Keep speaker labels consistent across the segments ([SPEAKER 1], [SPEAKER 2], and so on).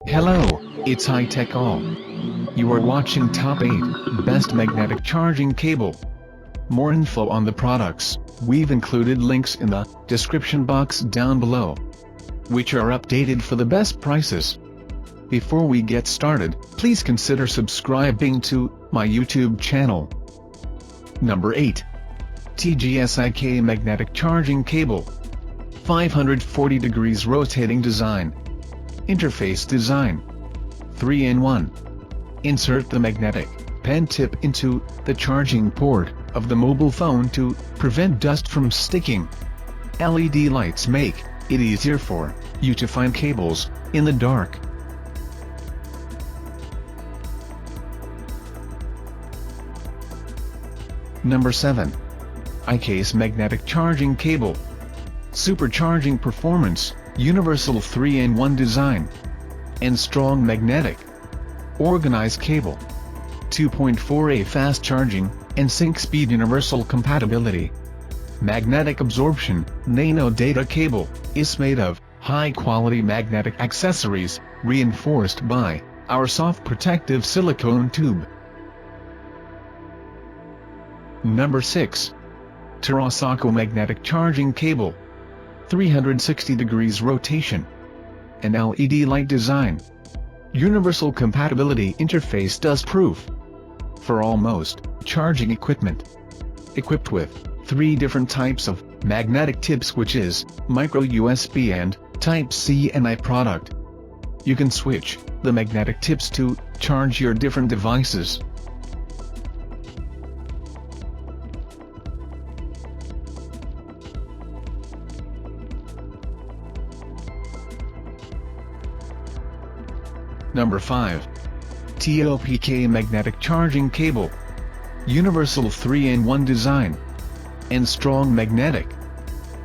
[SPEAKER 1] Hello, it's High Tech All. You are watching Top 8 Best Magnetic Charging Cable. More info on the products, we've included links in the description box down below, which are updated for the best prices. Before we get started, please consider subscribing to my YouTube channel. Number 8. TGSIK Magnetic Charging Cable. 540 degrees rotating design. Interface design. 3-in-1. Insert the magnetic pen tip into the charging port of the mobile phone to prevent dust from sticking. LED lights make it easier for you to find cables in the dark. Number 7. iCase Magnetic Charging Cable. Supercharging performance, universal 3-in-1 design, and strong magnetic organized cable. 2.4A fast charging, and sync speed universal compatibility. Magnetic absorption, nano data cable, is made of high-quality magnetic accessories, reinforced by our soft protective silicone tube. Number 6. Terasako Magnetic Charging Cable. 360 degrees rotation. An LED light design. Universal compatibility interface dust-proof. For almost charging equipment. Equipped with 3 different types of magnetic tip switches, micro USB and Type-C NI product. You can switch the magnetic tips to charge your different devices. Number 5. TOPK Magnetic Charging Cable. Universal 3-in-1 design. And strong magnetic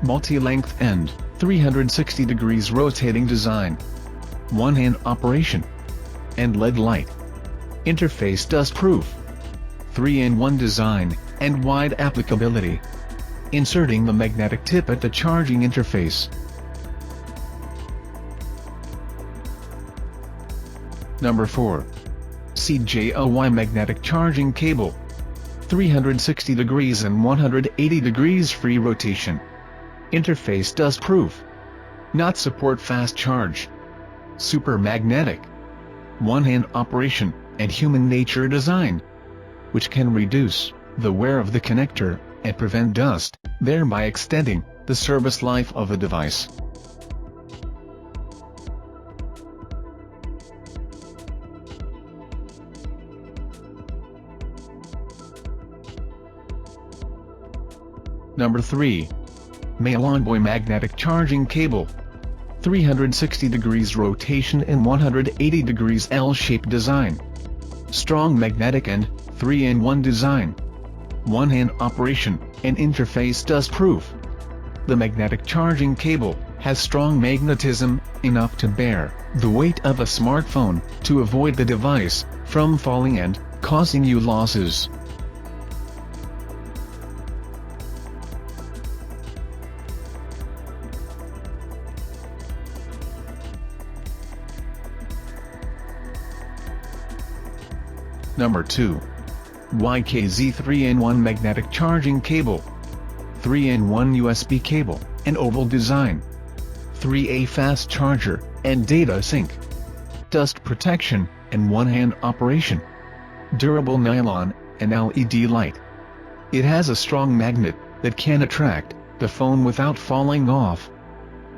[SPEAKER 1] multi-length and 360 degrees rotating design. One-hand operation. And LED light. Interface dust-proof. 3-in-1 design, and wide applicability. Inserting the magnetic tip at the charging interface. Number 4. CJOY Magnetic Charging Cable. 360 degrees and 180 degrees free rotation. Interface dust-proof. Not support fast charge. Super magnetic. One-hand operation, and human nature design, which can reduce the wear of the connector, and prevent dust, thereby extending the service life of a device. Number 3. Malonboy Magnetic Charging Cable. 360 degrees rotation and 180 degrees L-shaped design. Strong magnetic and 3-in-1 design. One-hand operation, and interface dust-proof. The magnetic charging cable has strong magnetism, enough to bear the weight of a smartphone, to avoid the device from falling and causing you losses. Number 2. YKZ 3-in-1 Magnetic Charging Cable. 3-in-1 USB cable, and oval design. 3A fast charger, and data sync. Dust protection, and one-hand operation. Durable nylon, and LED light. It has a strong magnet that can attract the phone without falling off.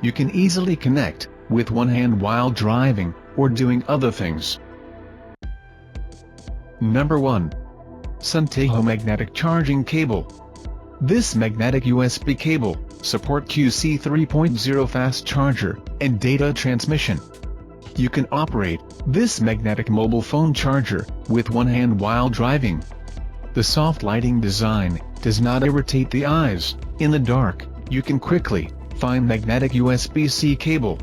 [SPEAKER 1] You can easily connect with one hand while driving, or doing other things. Number 1. Suntejo Magnetic Charging Cable. This magnetic USB cable support QC 3.0 fast charger and data transmission. You can operate this magnetic mobile phone charger with one hand while driving. The soft lighting design does not irritate the eyes. In the dark, you can quickly find magnetic USB-C cable